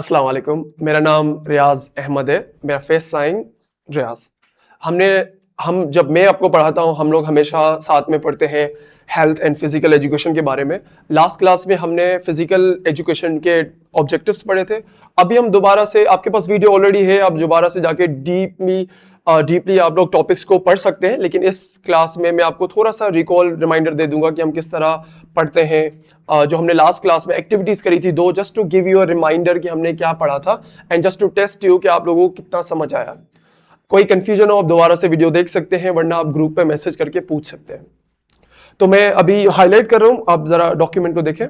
अस्सलाम वालेकुम। मेरा नाम रियाज अहमद है। मेरा फेस साइन रियाज। हम जब मैं आपको पढ़ाता हूँ, हम लोग हमेशा साथ में पढ़ते हैं हेल्थ एंड फिजिकल एजुकेशन के बारे में। लास्ट क्लास में हमने फिजिकल एजुकेशन के ऑब्जेक्टिव्स पढ़े थे। अभी हम दोबारा से, आपके पास वीडियो ऑलरेडी है, आप दोबारा से जाके डीपली आप लोग टॉपिक्स को पढ़ सकते हैं। लेकिन इस क्लास में मैं आपको थोड़ा सा रिकॉल रिमाइंडर दे दूंगा कि हम किस तरह पढ़ते हैं। जो हमने लास्ट क्लास में एक्टिविटीज करी थी दो, just to give you a reminder कि हमने क्या पढ़ा था and just to test you कि आप लोगों को कितना समझ आया। कोई कंफ्यूजन हो आप दोबारा से वीडियो देख सकते हैं, वरना आप ग्रुप पे मैसेज करके पूछ सकते हैं। तो मैं अभी हाईलाइट कर रहा हूं, आप जरा डॉक्यूमेंट को देखें।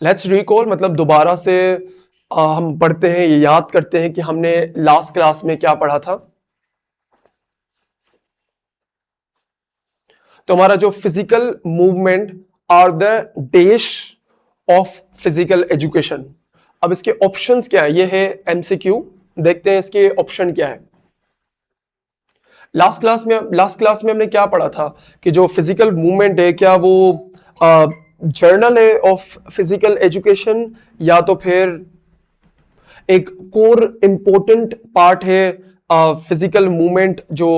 लेट्स रिकॉल मतलब दोबारा से हम पढ़ते हैं, ये याद करते हैं कि हमने लास्ट क्लास में क्या पढ़ा था। तो हमारा जो physical movement are the dash of physical education. अब इसके ऑप्शंस क्या है, ये है एमसीक्यू। देखते हैं इसके ऑप्शन क्या है। लास्ट क्लास में हमने क्या पढ़ा था कि जो फिजिकल मूवमेंट है, क्या वो जर्नल है ऑफ फिजिकल एजुकेशन, या तो फिर एक कोर इंपॉर्टेंट पार्ट है फिजिकल मूवमेंट जो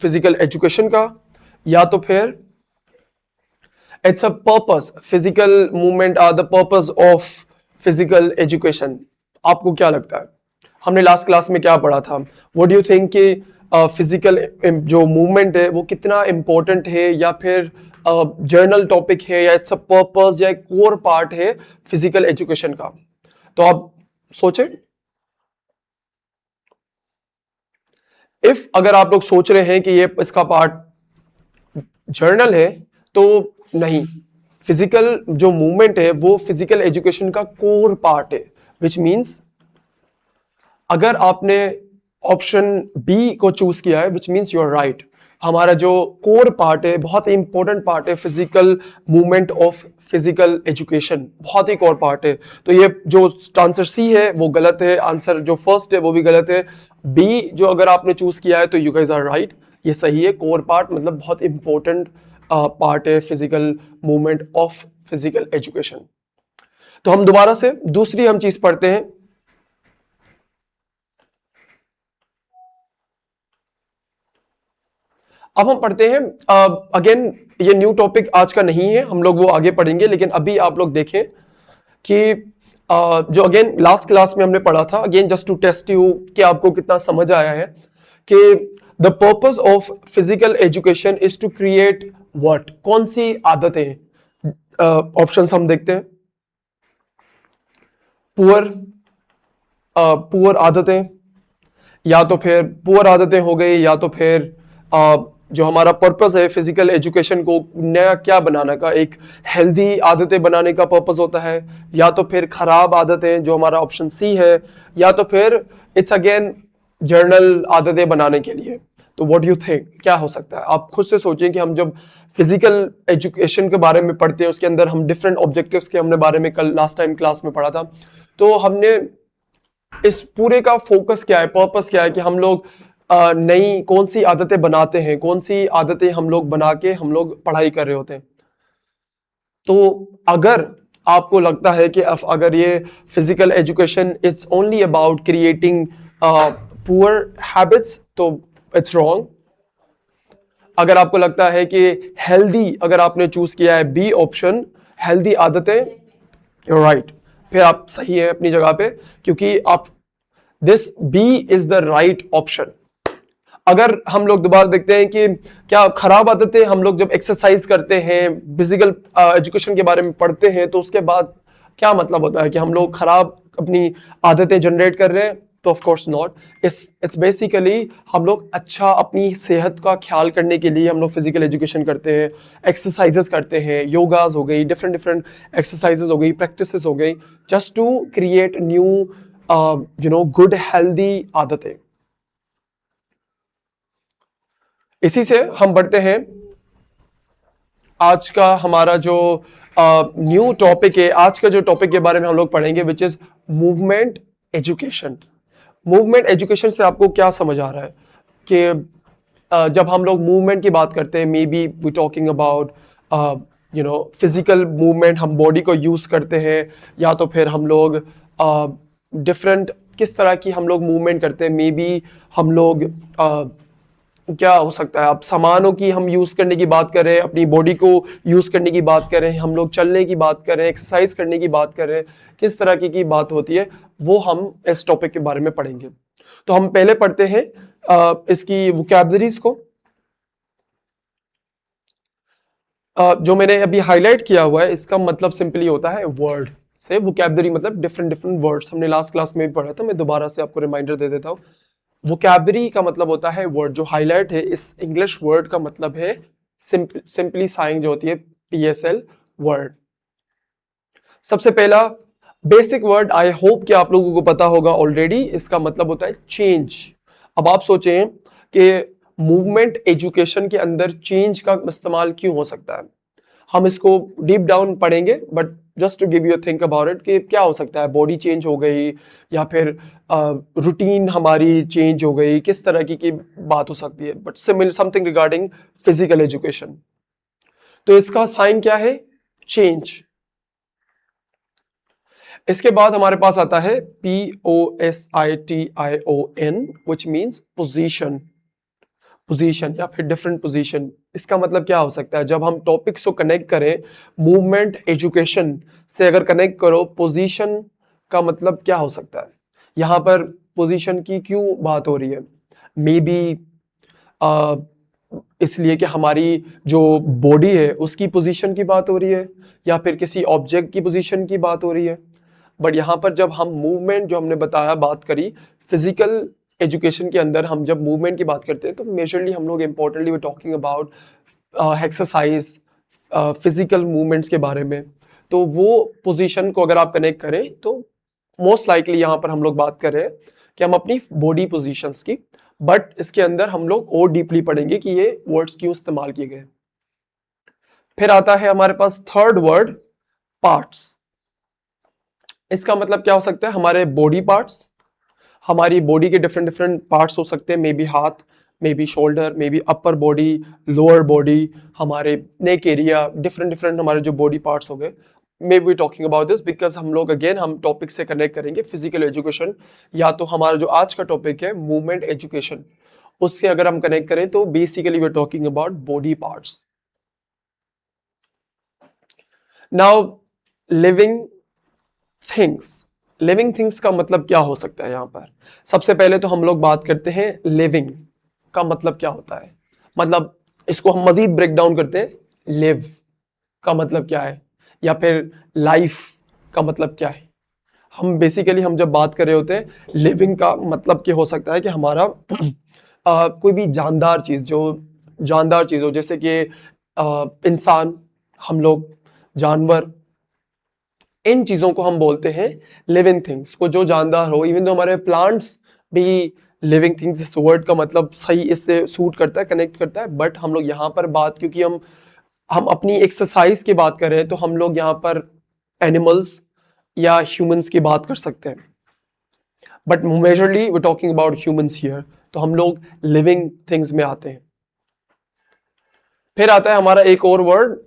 फिजिकल एजुकेशन का, या तो फिर it's a purpose, physical movement are the purpose of physical education. आपको क्या लगता है, हमने लास्ट क्लास में क्या पढ़ा था? व्हाट डू यू थिंक कि फिजिकल जो मूवमेंट है वो कितना इंपॉर्टेंट है, या फिर जर्नल टॉपिक है, या इट्स अ पर्पस, या एक कोर पार्ट है फिजिकल एजुकेशन का? तो आप सोचें। अगर आप लोग सोच रहे हैं कि ये इसका पार्ट जर्नल है, तो नहीं, फिजिकल जो मूवमेंट है वो फिजिकल एजुकेशन का कोर पार्ट है। विच मींस अगर आपने ऑप्शन बी को चूज किया है, which means you are right. हमारा जो कोर पार्ट है, बहुत ही इंपॉर्टेंट पार्ट है physical movement of physical education, बहुत ही कोर पार्ट है। तो ये जो आंसर सी है वो गलत है, आंसर जो फर्स्ट है वो भी गलत है। बी जो अगर आपने चूज किया है तो यू गाइस आर राइट, ये सही है। कोर पार्ट मतलब बहुत इंपॉर्टेंट पार्ट है physical movement of physical education. तो हम दोबारा से दूसरी हम चीज पढ़ते हैं। अब हम पढ़ते हैं अगेन, ये न्यू टॉपिक आज का नहीं है, हम लोग वो आगे पढ़ेंगे। लेकिन अभी आप लोग देखें कि जो अगेन लास्ट क्लास में हमने पढ़ा था, again just to test you कि आपको कितना समझ आया है, कि the purpose of physical education is to create what, कौन सी आदतें? ऑप्शंस हम देखते हैं। पुअर आदतें, या तो फिर पुअर आदतें हो गई, या तो फिर जो हमारा पर्पस है फिजिकल एजुकेशन को नया क्या बनाने का, एक हेल्दी आदतें बनाने का पर्पस होता है, या तो फिर खराब आदतें जो हमारा ऑप्शन सी है, या तो फिर इट्स अगेन जर्नल आदतें बनाने के लिए। तो व्हाट यू थिंक क्या हो सकता है? आप खुद से सोचें कि हम जब फिजिकल एजुकेशन के बारे में पढ़ते हैं, उसके अंदर हम डिफरेंट ऑब्जेक्टिव्स के हमने बारे में कल लास्ट टाइम क्लास में पढ़ा था। तो हमने इस पूरे का फोकस क्या है, पर्पस क्या है कि हम लोग नई कौन सी आदतें बनाते हैं, कौन सी आदतें हम लोग बना के हम लोग पढ़ाई कर रहे होते हैं। तो अगर आपको लगता है कि अगर ये physical education is only about creating poor habits, तो इट्स रॉन्ग। अगर आपको लगता है कि हेल्दी, अगर आपने चूज किया है बी ऑप्शन, हेल्दी आदतें, यू राइट, फिर आप सही है अपनी जगह पे, क्योंकि आप this B is the right option. अगर हम लोग दोबारा देखते हैं कि क्या खराब आदतें, हम लोग जब एक्सरसाइज करते हैं, फिजिकल एजुकेशन के बारे में पढ़ते हैं, तो उसके बाद क्या मतलब होता है कि हम लोग खराब अपनी आदतें जनरेट कर रहे हैं? तो of course not. It's basically हम लोग अच्छा अपनी सेहत का ख्याल करने के लिए हम लोग फिजिकल एजुकेशन करते हैं, एक्सरसाइजेस करते हैं, योगाज हो गई, डिफरेंट डिफरेंट एक्सरसाइजेस हो गई, प्रैक्टिसेस हो गई, just to create new good healthy आदतें। इसी से हम बढ़ते हैं आज का हमारा जो न्यू टॉपिक है। आज का जो टॉपिक के बारे में हम लोग पढ़ेंगे which is movement education. Movement education से आपको क्या समझ आ रहा है कि जब हम लोग मूवमेंट की बात करते हैं, maybe we talking about physical movement, हम बॉडी को यूज करते हैं, या तो फिर हम लोग डिफरेंट किस तरह की हम लोग मूवमेंट करते हैं। मे बी हम लोग क्या हो सकता है, आप सामानों की हम यूज करने की बात करें, अपनी बॉडी को यूज करने की बात करें, हम लोग चलने की बात करें, एक्सरसाइज करने की बात करें, किस तरह की बात होती है, वो हम इस टॉपिक के बारे में पढ़ेंगे। तो हम पहले पढ़ते हैं इसकी वोकैबुलरीज को। जो मैंने अभी हाईलाइट किया हुआ है, इसका मतलब सिंपली होता है वर्ड से। वोकैबुलरी मतलब डिफरेंट डिफरेंट वर्ड्स, हमने लास्ट क्लास में भी पढ़ा था, मैं दोबारा से आपको रिमाइंडर दे देता हूँ। वोकैबुलरी का मतलब होता है वर्ड। जो हाईलाइट है इस इंग्लिश वर्ड का मतलब है सिंपली साइंग जो होती है, पीएसएल वर्ड। सबसे पहला बेसिक वर्ड, आई होप कि आप लोगों को पता होगा ऑलरेडी, इसका मतलब होता है चेंज। अब आप सोचें कि मूवमेंट एजुकेशन के अंदर चेंज का इस्तेमाल क्यों हो सकता है। हम इसको डीप डाउन पढ़ेंगे, but just to give you think about it कि क्या हो सकता है। बॉडी चेंज हो गई, या फिर रूटीन हमारी चेंज हो गई, किस तरह की बात हो सकती है, but similar something regarding physical education. तो इसका साइन क्या है, चेंज। इसके बाद हमारे पास आता है POSITION, which means position. Position या फिर डिफरेंट पोजीशन, इसका मतलब क्या हो सकता है। जब हम टॉपिक्स को कनेक्ट करें मूवमेंट एजुकेशन से, अगर कनेक्ट करो पोजीशन का मतलब क्या हो सकता है। यहां पर पोजीशन की क्यों बात हो रही है, मे बी इसलिए कि हमारी जो बॉडी है उसकी पोजीशन की बात हो रही है, या फिर किसी ऑब्जेक्ट की पोजीशन की बात हो रही है। बट यहाँ पर जब हम मूवमेंट, जो हमने बताया, बात करी फिजिकल एजुकेशन के अंदर, हम जब मूवमेंट की बात करते हैं तो मेजरली हम लोग importantly we talking about exercise, physical movements के बारे में। तो वो पोजीशन को अगर आप कनेक्ट करें तो मोस्ट लाइकली यहाँ पर हम लोग बात कर रहे हैं कि हम अपनी बॉडी पोजीशंस की। बट इसके अंदर हम लोग और डीपली पढ़ेंगे कि ये वर्ड्स क्यों इस्तेमाल किए गए। फिर आता है हमारे पास थर्ड वर्ड, पार्ट्स। इसका मतलब क्या हो सकता है, हमारे बॉडी पार्ट्स। हमारी बॉडी के डिफरेंट डिफरेंट पार्ट्स हो सकते हैं, मे बी हाथ, may be shoulder, may be upper body, lower body, हमारे नेक एरिया, डिफरेंट डिफरेंट हमारे जो बॉडी पार्ट्स हो गए। May be talking about this because हम लोग अगेन हम टॉपिक से कनेक्ट करेंगे फिजिकल एजुकेशन, या तो हमारा जो आज का टॉपिक है मूवमेंट एजुकेशन, उससे अगर हम कनेक्ट करें तो basically we are talking about body parts. Now living things. Living things का मतलब क्या हो सकता है। यहां पर सबसे पहले तो हम लोग बात करते हैं लिविंग का मतलब क्या होता है। मतलब इसको हम मजीद ब्रेक डाउन करते हैं, लिव का मतलब क्या है, या फिर लाइफ का मतलब क्या है। हम बेसिकली हम जब बात कर रहे होते हैं लिविंग का मतलब क्या हो सकता है कि हमारा कोई भी जानदार चीज, जो जानदार चीज हो, जैसे कि इंसान, हम लोग, जानवर, इन चीजों को हम बोलते हैं लिविंग थिंग्स को, जो जानदार हो। इवन तो हमारे प्लांट्स भी लिविंग थिंग्स, इस वर्ड का मतलब सही इससे सूट करता है, कनेक्ट करता है। बट हम लोग यहाँ पर बात, क्योंकि हम अपनी एक्सरसाइज की बात कर रहे हैं, तो हम लोग यहाँ पर एनिमल्स या ह्यूमंस की बात कर सकते हैं। But majorly we talking about humans here, तो हम लोग लिविंग थिंग्स में आते हैं। फिर आता है हमारा एक और वर्ड,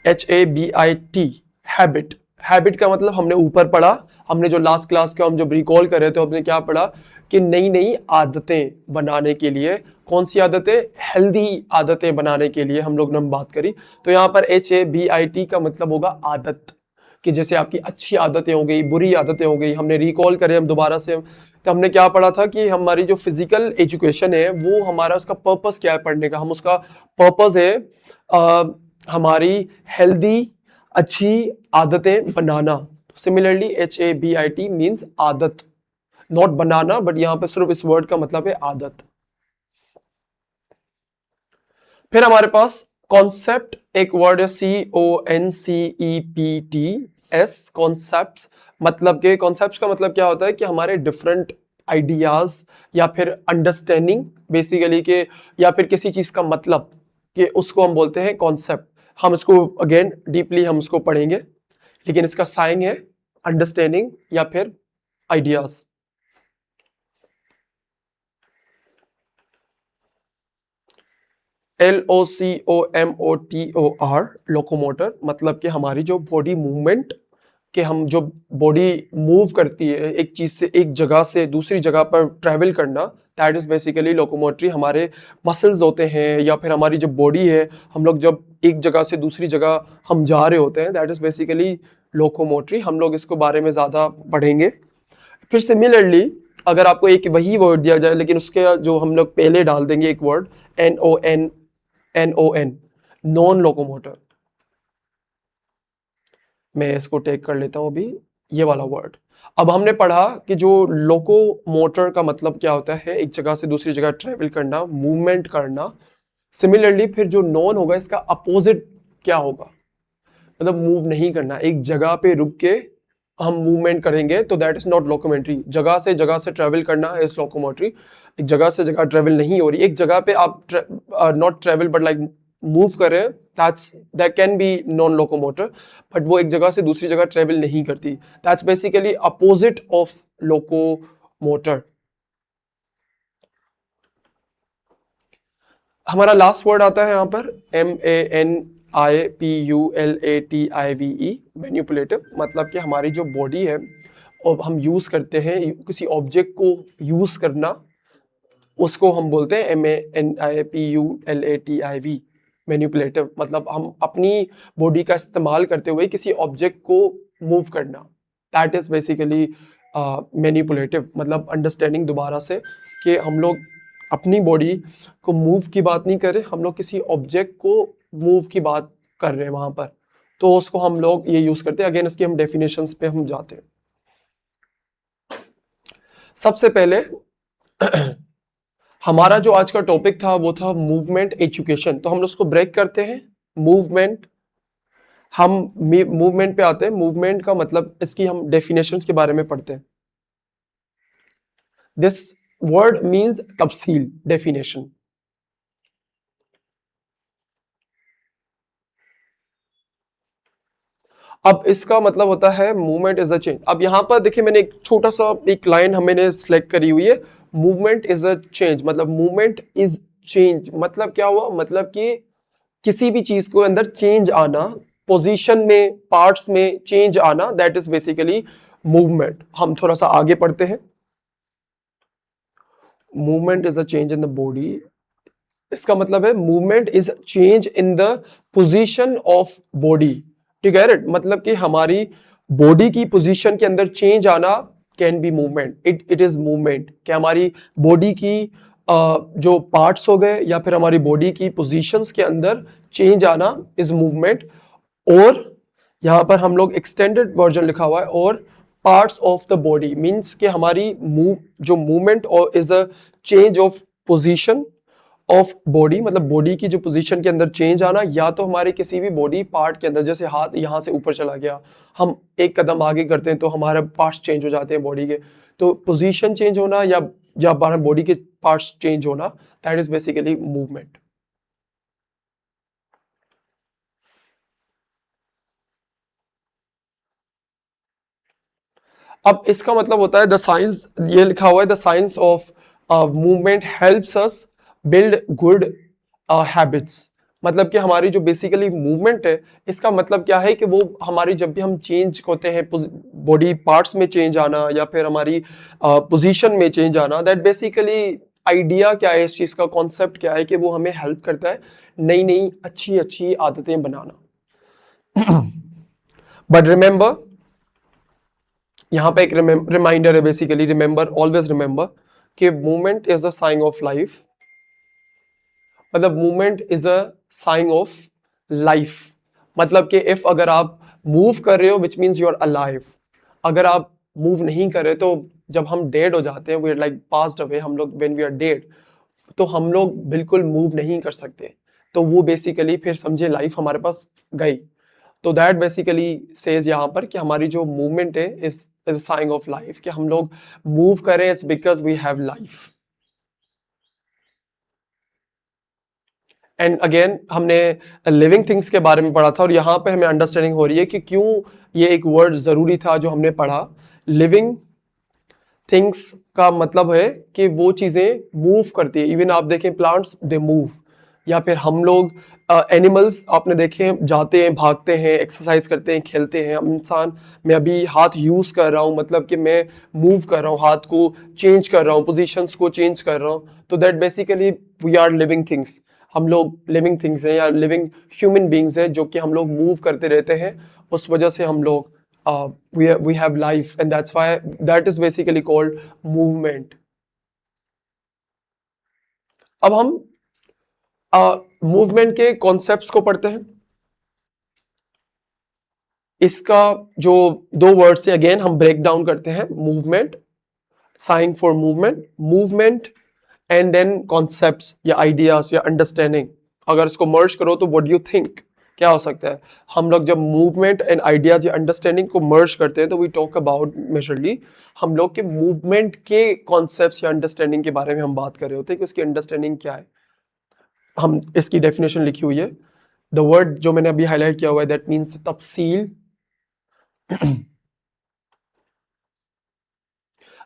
HABIT, हैबिट। हैबिट का मतलब हमने ऊपर पढ़ा, हमने जो लास्ट क्लास का हम जब रिकॉल कर रहे थे, हमने क्या पढ़ा कि नई नई आदतें बनाने के लिए, कौन सी आदतें, हेल्दी आदतें बनाने के लिए हम लोग ने बात करी। तो यहाँ पर HABIT का मतलब होगा आदत, कि जैसे आपकी अच्छी आदतें हो गई, बुरी आदतें हो गई। हमने रिकॉल करें हम दोबारा से, तो हमने क्या पढ़ा था कि हमारी जो फिजिकल एजुकेशन है वो हमारा, उसका पर्पस क्या है पढ़ने का, हम उसका पर्पस है हमारी हेल्दी अच्छी आदतें बनाना। सिमिलरली HABIT मीन्स आदत, नॉट बनाना, बट यहां पर सिर्फ इस वर्ड का मतलब है आदत। फिर हमारे पास कॉन्सेप्ट एक वर्ड है, CONCEPTS, कॉन्सेप्ट। मतलब के कॉन्सेप्ट का मतलब क्या होता है कि हमारे डिफरेंट आइडियाज या फिर अंडरस्टैंडिंग बेसिकली के, या फिर किसी चीज का मतलब, कि उसको हम बोलते हैं कॉन्सेप्ट। हम इसको अगेन डीपली हम इसको पढ़ेंगे, लेकिन इसका साइन है अंडरस्टैंडिंग या फिर आइडियाज। LOCOMOTOR, लोकोमोटर, मतलब कि हमारी जो बॉडी मूवमेंट, कि हम जो बॉडी मूव करती है एक चीज से एक जगह से दूसरी जगह पर ट्रैवल करना, दैट इज बेसिकली लोकोमोटरी। हमारे मसल्स होते हैं या फिर हमारी जो बॉडी है, हम लोग जब एक जगह से दूसरी जगह हम जा रहे होते हैं, दैट इज बेसिकली लोकोमोटरी। हम लोग इसको बारे में ज्यादा पढ़ेंगे। फिर सिमिलरली अगर आपको एक वही वर्ड दिया जाए लेकिन उसके जो हम लोग पहले डाल देंगे एक वर्ड NON, नॉन लोकोमोटर। मैं इसको टेक कर लेता हूं अभी, ये वाला वर्ड। अब हमने पढ़ा कि जो लोकोमोटर का मतलब क्या होता है, एक जगह से दूसरी जगह ट्रेवल करना, मूवमेंट करना। सिमिलरली फिर जो नॉन होगा इसका अपोजिट क्या होगा, मतलब मूव नहीं करना, एक जगह पे रुक के हम मूवमेंट करेंगे तो दैट इज नॉट लोकोमेंट्री। जगह से ट्रेवल करना इज लोकोमोटरी। एक जगह से जगह ट्रेवल नहीं हो रही, एक जगह पे आप not travel but like move कर रहे हैं, that can be non locomotor. But वो एक जगह से दूसरी जगह ट्रेवल नहीं करती, that's basically opposite of locomotor. हमारा लास्ट वर्ड आता है यहाँ पर MANIPULATIVE, मैन्युपुलेटिव। मतलब कि हमारी जो बॉडी है और हम यूज करते हैं किसी ऑब्जेक्ट को यूज करना, उसको हम बोलते हैं MANIPULATIV, मैन्युपुलेटिव। मतलब हम अपनी बॉडी का इस्तेमाल करते हुए किसी ऑब्जेक्ट को मूव करना, दैट इज बेसिकली मैन्युपुलेटिव। मतलब अंडरस्टैंडिंग दोबारा से कि हम लोग अपनी बॉडी को मूव की बात नहीं कर रहे, हम लोग किसी ऑब्जेक्ट को मूव की बात कर रहे हैं वहां पर, तो उसको हम लोग ये यूज करते हैं। अगेन इसकी हम डेफिनेशंस पे हम जाते हैं। सबसे पहले हमारा जो आज का टॉपिक था वो था मूवमेंट एजुकेशन, तो हम उसको ब्रेक करते हैं। मूवमेंट, हम मूवमेंट पे आते हैं। मूवमेंट का मतलब इसकी हम डेफिनेशंस के बारे में पढ़ते हैं। दिस वर्ड मीन्स तफसील, डेफिनेशन। अब इसका मतलब होता है मूवमेंट इज अ चेंज। अब यहां पर देखिए मैंने एक छोटा सा एक लाइन हमने सिलेक्ट करी हुई है, मूवमेंट इज अ चेंज। मतलब मूवमेंट इज चेंज, मतलब क्या हुआ, मतलब कि किसी भी चीज को अंदर चेंज आना, पोजीशन में, पार्ट्स में चेंज आना, दैट इज बेसिकली मूवमेंट। हम थोड़ा सा आगे पढ़ते हैं। Movement is a change in the body, इसका मतलब है movement is change in the position of body. ठीक है, मतलब कि हमारी बॉडी की पोजीशन के अंदर चेंज आना can be movement, it is movement. कि हमारी बॉडी की जो पार्ट्स हो गए या फिर हमारी बॉडी की पोजीशंस के अंदर चेंज आना इज मूवमेंट। और यहां पर हम लोग एक्सटेंडेड वर्जन लिखा हुआ है, और parts of the body means कि हमारी जो मूवमेंट और is the change of position of body, मतलब बॉडी की जो पोजीशन के अंदर चेंज आना, या तो हमारे किसी भी बॉडी पार्ट के अंदर, जैसे हाथ यहां से ऊपर चला गया, हम एक कदम आगे करते हैं तो हमारे पार्ट्स चेंज हो जाते हैं बॉडी के, तो पोजीशन चेंज होना या हमारे बॉडी के पार्ट्स चेंज होना, दैट इज बेसिकली मूवमेंट। अब इसका मतलब होता है द साइंस, ये लिखा हुआ है the science of movement helps us build good habits. मतलब कि हमारी जो बेसिकली मूवमेंट है, इसका मतलब क्या है कि वो हमारी जब भी हम चेंज होते हैं, बॉडी पार्ट्स में चेंज आना या फिर हमारी पोजीशन में चेंज आना, दैट बेसिकली आइडिया क्या है इस चीज का, कॉन्सेप्ट क्या है कि वो हमें हेल्प करता है नई नई अच्छी अच्छी आदतें बनाना। बट रिमेंबर, यहाँ पे एक रिमाइंडर है बेसिकली, रिमेंबर, ऑलवेज रिमेंबर कि movement is a sign of life. मतलब movement is a sign of life, मतलब कि इफ अगर आप मूव कर रहे हो which means you are alive. अगर आप मूव नहीं कर रहे तो जब हम डेड हो जाते हैं, we are like passed away, हम लोग व्हेन वी आर डेड, तो हम लोग बिल्कुल मूव नहीं कर सकते, तो वो बेसिकली फिर समझे लाइफ हमारे पास गई। तो दैट बेसिकली सेज यहाँ पर कि हमारी जो मूवमेंट है इज साइन ऑफ लाइफ, कि हम लोग मूव करें, it's because we have life. And again हमने लिविंग थिंग्स के बारे में पढ़ा था, और यहाँ पे हमें अंडरस्टैंडिंग हो रही है कि क्यों ये एक वर्ड जरूरी था जो हमने पढ़ा। लिविंग थिंग्स का मतलब है कि वो चीजें मूव करती है। इवन आप देखें प्लांट्स, दे मूव, या फिर हम लोग एनिमल्स आपने देखे हैं, जाते हैं, भागते हैं, एक्सरसाइज करते हैं, खेलते हैं। हम इंसान, मैं अभी हाथ यूज कर रहा हूँ, मतलब कि मैं मूव कर रहा हूँ, हाथ को चेंज कर रहा हूँ, पोजीशंस को चेंज कर रहा हूँ, तो that basically we are living things. हम लोग लिविंग थिंग्स हैं या लिविंग ह्यूमन बींग्स हैं, जो कि हम लोग मूव करते रहते हैं। उस वजह से हम लोग we have life, and that's why that is basically called movement. अब हम मूवमेंट के कॉन्सेप्ट्स को पढ़ते हैं। इसका जो दो वर्ड्स है, अगेन हम ब्रेक डाउन करते हैं। Movement, sign for movement, movement and then concepts या आइडियाज या अंडरस्टैंडिंग। अगर इसको मर्ज करो तो व्हाट डू यू थिंक, क्या हो सकता है? हम लोग जब मूवमेंट एंड आइडियाज या अंडरस्टैंडिंग को मर्ज करते हैं तो वी टॉक अबाउट मेजरली हम लोग के मूवमेंट के कॉन्सेप्ट्स या अंडरस्टैंडिंग के बारे में हम बात कर रहे होते हैं कि उसकी अंडरस्टैंडिंग क्या है। हम इसकी डेफिनेशन लिखी हुई है, द वर्ड जो मैंने अभी हाईलाइट किया हुआ है, दैट मीन्स तफसील।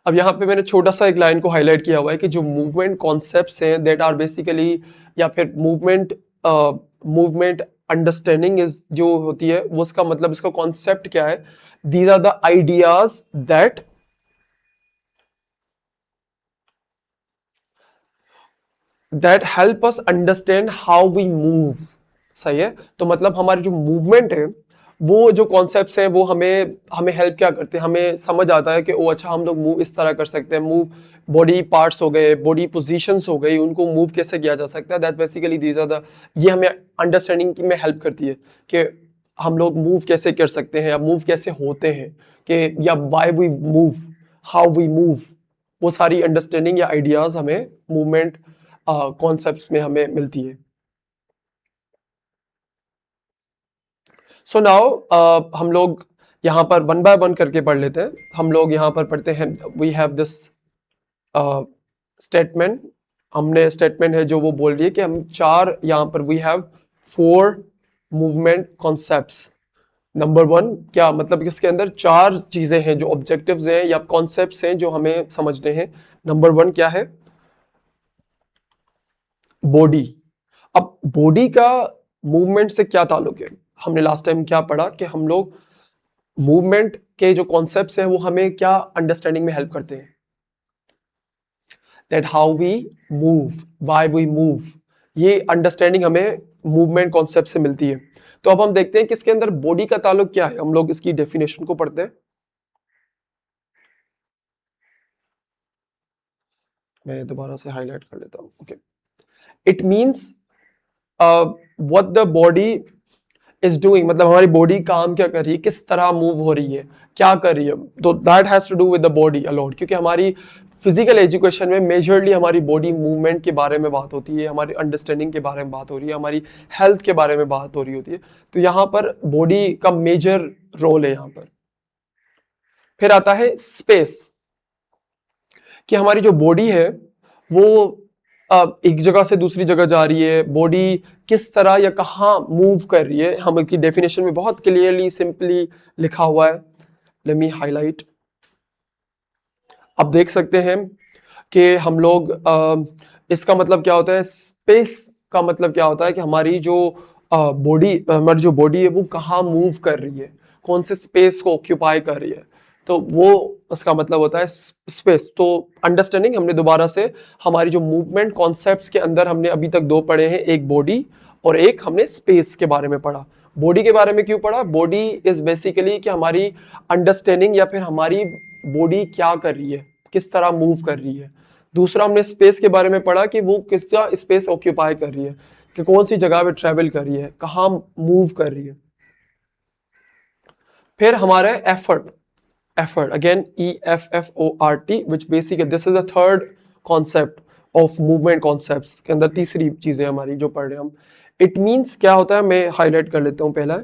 अब यहाँ पे मैंने छोटा सा एक लाइन को हाईलाइट किया हुआ है कि जो मूवमेंट कॉन्सेप्ट्स हैं दैट आर बेसिकली, या फिर मूवमेंट अंडरस्टैंडिंग इज जो होती है वो, उसका मतलब, इसका कॉन्सेप्ट क्या है? These are the ideas that help us understand how we move. सही है? तो मतलब हमारी जो मूवमेंट है, वो जो कॉन्सेप्ट्स हैं वो हमें हमें हेल्प क्या करते हैं? हमें समझ आता है कि ओ अच्छा, हम लोग मूव इस तरह कर सकते हैं। मूव, बॉडी पार्ट्स हो गए, बॉडी पोजीशंस हो गई, उनको मूव कैसे किया जा सकता है। That basically these are the, ये हमें अंडरस्टैंडिंग की में हेल्प करती है कि हम लोग मूव कैसे कर सकते हैं या मूव कैसे होते हैं, कि या why we move, how we move. वो सारी अंडरस्टैंडिंग या आइडियाज हमें मूवमेंट कॉन्सेप्ट्स में हमें मिलती है। सो नाउ हम लोग यहाँ पर वन बाय वन करके पढ़ लेते हैं। हम लोग यहाँ पर पढ़ते हैं, वी हैव दिस स्टेटमेंट। हमने स्टेटमेंट है जो वो बोल रही है कि हम चार, यहाँ पर we have 4 movement concepts. Number 1 क्या मतलब, इसके अंदर 4 चीजें हैं जो ऑब्जेक्टिव्स हैं या कॉन्सेप्ट्स हैं जो हमें समझने हैं। नंबर 1 क्या है? बॉडी। अब बॉडी का मूवमेंट से क्या ताल्लुक है? हमने लास्ट टाइम क्या पढ़ा कि हम लोग मूवमेंट के जो कॉन्सेप्ट्स हैं वो हमें क्या अंडरस्टैंडिंग में हेल्प करते हैं? That how we move, why we move, ये अंडरस्टैंडिंग हमें मूवमेंट कॉन्सेप्ट से मिलती है। तो अब हम देखते हैं कि इसके अंदर बॉडी का ताल्लुक क्या है। हम लोग इसकी डेफिनेशन को पढ़ते हैं। मैं दोबारा से हाईलाइट कर लेता हूं। Okay, it means what the body is doing, मतलब हमारी बॉडी काम क्या कर रही है, किस तरह मूव हो रही है, क्या कर रही है। तो that has to do with the body a lot, क्योंकि हमारी फिजिकल एजुकेशन में मेजरली हमारी बॉडी मूवमेंट के बारे में बात होती है, हमारी अंडरस्टैंडिंग के बारे में बात हो रही है, हमारी हेल्थ के बारे में बात हो रही होती है। तो यहाँ पर बॉडी का मेजर रोल है यहाँ पर। फिर आता है स्पेस, कि हमारी जो बॉडी है वो एक जगह से दूसरी जगह जा रही है, बॉडी किस तरह या कहाँ मूव कर रही है, हम इसकी डेफिनेशन में बहुत क्लियरली सिंपली लिखा हुआ है। Let me highlight. अब देख सकते हैं कि हम लोग इसका मतलब क्या होता है, स्पेस का मतलब क्या होता है कि हमारी जो हमारी जो बॉडी है वो कहाँ मूव कर रही है, कौन से स्पेस को ऑक्यूपाई कर रही है, तो वो उसका मतलब होता है स्पेस। तो अंडरस्टैंडिंग हमने दोबारा से हमारी जो मूवमेंट कॉन्सेप्ट्स के अंदर हमने अभी तक 2 पढ़े हैं, एक बॉडी और एक हमने स्पेस के बारे में पढ़ा। बॉडी के बारे में क्यों पढ़ा? बॉडी इज बेसिकली कि हमारी अंडरस्टैंडिंग या फिर हमारी बॉडी क्या कर रही है, किस तरह मूव कर रही है। दूसरा हमने स्पेस के बारे में पढ़ा कि वो किस तरह स्पेस ऑक्यूपाई कर रही है, कि कौन सी जगह पे ट्रेवल कर रही है, कहाँ मूव कर रही है। फिर हमारा effort again, EFFORT, which basically this is the third concept of movement concepts के अंदर तीसरी चीजें हमारी जो पढ़ रहे हैं हम। इट मींस क्या होता है, मैं हाईलाइट कर लेता हूं पहला।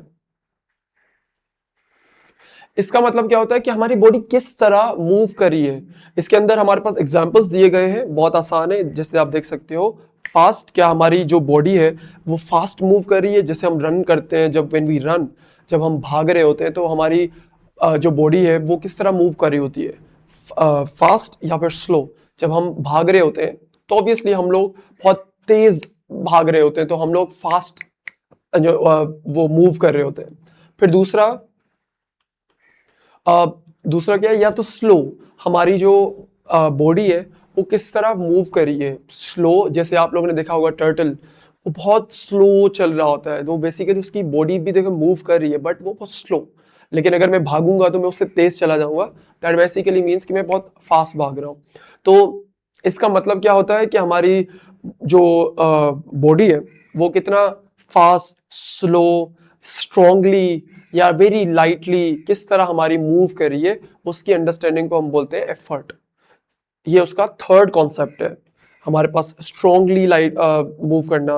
इसका मतलब क्या होता है कि हमारी बॉडी किस तरह मूव कर रही है। इसके अंदर हमारे पास एग्जांपल्स दिए गए हैं, बहुत आसान है। जैसे आप देख सकते हो, फास्ट, क्या हमारी जो बॉडी है वो फास्ट मूव कर रही है। जैसे हम रन करते हैं, जब व्हेन वी रन, जब हम भाग रहे होते हैं तो हमारी जो बॉडी है वो किस तरह मूव कर रही होती है, फास्ट या फिर स्लो। जब हम भाग रहे होते हैं तो ऑब्वियसली हम लोग बहुत तेज भाग रहे होते हैं, तो हम लोग फास्ट वो मूव कर रहे होते हैं। फिर दूसरा दूसरा क्या है, या तो स्लो, हमारी जो बॉडी है वो किस तरह मूव कर रही है। स्लो, जैसे आप लोगों ने देखा होगा टर्टल, वो बहुत स्लो चल रहा होता है, तो बेसिकली उसकी बॉडी भी देखो मूव कर रही है बट वो बहुत स्लो। लेकिन अगर मैं भागूंगा तो मैं उससे तेज चला जाऊंगा, दैट बेसिकली मीन्स कि मैं बहुत फास्ट भाग रहा हूँ। तो इसका मतलब क्या होता है कि हमारी जो बॉडी है वो कितना फास्ट, स्लो, स्ट्रांगली या वेरी लाइटली किस तरह हमारी मूव कर रही है, उसकी अंडरस्टैंडिंग को हम बोलते हैं एफर्ट। ये उसका थर्ड कॉन्सेप्ट है। हमारे पास स्ट्रांगली लाइट मूव करना,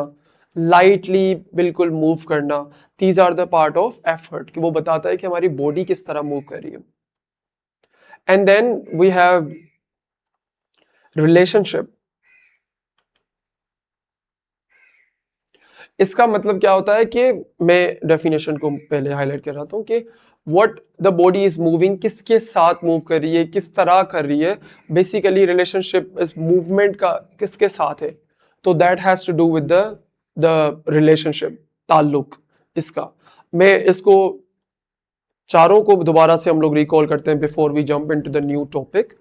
लाइटली बिल्कुल मूव करना, these are the part of effort, कि वो बताता है कि हमारी बॉडी किस तरह मूव कर रही है। And then we have relationship. इसका मतलब क्या होता है कि मैं डेफिनेशन को पहले हाईलाइट कर रहा हूं कि what the body is moving, किसके साथ मूव कर रही है, किस तरह कर रही है। बेसिकली रिलेशनशिप इस मूवमेंट का किसके साथ है, तो that has to do with the relationship, ताल्लुक इसका। मैं इसको चारों को दोबारा से हम लोग रिकॉल करते हैं before we jump into the new topic.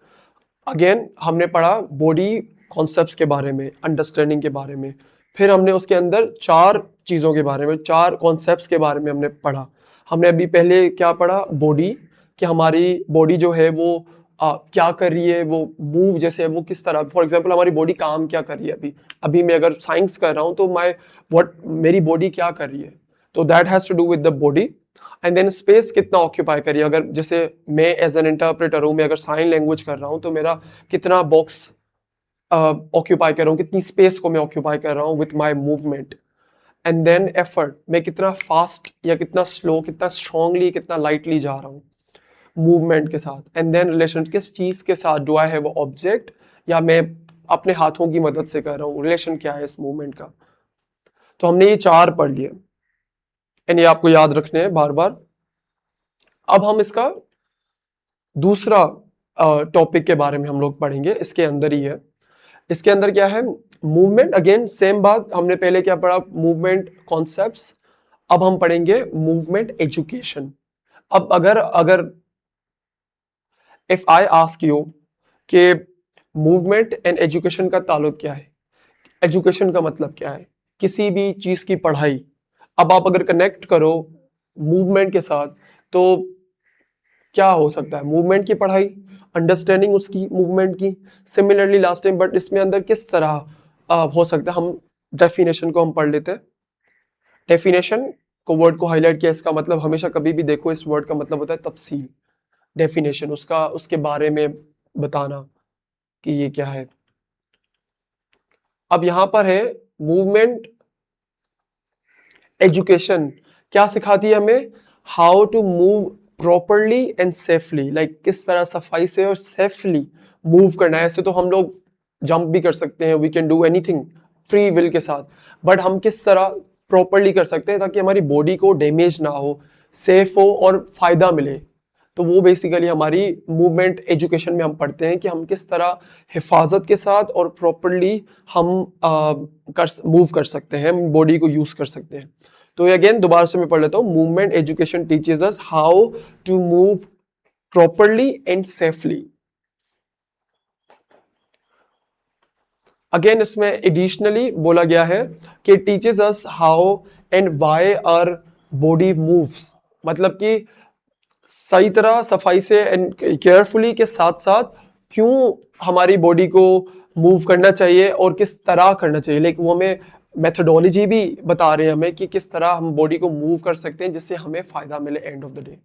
Again हमने पढ़ा बॉडी कॉन्सेप्ट्स के बारे में, अंडरस्टैंडिंग के बारे में। फिर हमने उसके अंदर चार चीज़ों के बारे में, चार कॉन्सेप्ट्स के बारे में हमने पढ़ा। हमने अभी पहले क्या पढ़ा, बॉडी, कि हमारी बॉडी जो है वो क्या कर रही है, वो मूव जैसे है वो किस तरह, फॉर एग्जांपल हमारी बॉडी काम क्या कर रही है। अभी अभी मैं अगर साइंस कर रहा हूँ तो मेरी बॉडी क्या कर रही है, तो that has to do with the body. And then space कितना ऑक्यूपाई करिए, अगर जैसे मैं एज एन इंटरप्रेटर हूं, मैं अगर साइन लैंग्वेज कर रहा हूं तो मेरा कितना बॉक्स ऑक्यूपाई कर रहा हूं, कितनी स्पेस को मैं ऑक्यूपाई कर रहा हूं with my movement. And then effort, मैं कितना फास्ट या कितना स्लो, कितना स्ट्रांगली, कितना लाइटली जा रहा हूं मूवमेंट के साथ। एंड देन रिलेशन, किस चीज के साथ, डू आई हैव ऑब्जेक्ट या मैं अपने हाथों की मदद से कर रहा हूं, रिलेशन क्या है इस मूवमेंट का। तो हमने ये चार पढ़ लिए एंड ये आपको याद रखने हैं बार बार। अब हम इसका दूसरा टॉपिक के बारे में हम लोग पढ़ेंगे, इसके अंदर ही है। इसके अंदर क्या है, मूवमेंट। अगेन सेम बात, हमने पहले क्या पढ़ा, मूवमेंट कॉन्सेप्ट्स। अब हम पढ़ेंगे मूवमेंट एजुकेशन। अब अगर अगर इफ आई आस्क यू कि मूवमेंट एंड एजुकेशन का ताल्लुक क्या है, एजुकेशन का मतलब क्या है, किसी भी चीज की पढ़ाई। अब आप अगर कनेक्ट करो मूवमेंट के साथ तो क्या हो सकता है, मूवमेंट की पढ़ाई, अंडरस्टैंडिंग उसकी मूवमेंट की। सिमिलरली लास्ट टाइम, बट इसमें अंदर किस तरह हो सकता है, हम डेफिनेशन को हम पढ़ लेते हैं। डेफिनेशन को, वर्ड को हाईलाइट किया, इसका मतलब हमेशा कभी भी देखो इस वर्ड का मतलब होता है तफसील। डेफिनेशन उसका, उसके बारे में बताना कि ये क्या है। अब यहां पर है मूवमेंट एजुकेशन क्या सिखाती है हमें, how to move properly and safely, like किस तरह सफाई से और सेफली मूव करना है। ऐसे तो हम लोग जंप भी कर सकते हैं, we can do anything free will के साथ, बट हम किस तरह प्रॉपरली कर सकते हैं ताकि हमारी बॉडी को डैमेज ना हो, सेफ हो और फायदा मिले। तो वो बेसिकली हमारी मूवमेंट एजुकेशन में हम पढ़ते हैं कि हम किस तरह हिफाजत के साथ और प्रॉपरली हम मूव कर सकते हैं, बॉडी को यूज कर सकते हैं। तो अगेन दोबारा से मैं पढ़ लेता हूँ, movement education teaches us how to move properly and safely. Again इसमें एडिशनली बोला गया है कि teaches us how and why our body moves, मतलब कि सही तरह सफाई से एंड केयरफुली के साथ साथ क्यों हमारी बॉडी को मूव करना चाहिए और किस तरह करना चाहिए। लेकिन वो हमें मेथडोलॉजी भी बता रहे हैं हमें कि किस तरह हम बॉडी को मूव कर सकते हैं जिससे हमें फायदा मिले एंड ऑफ द डे।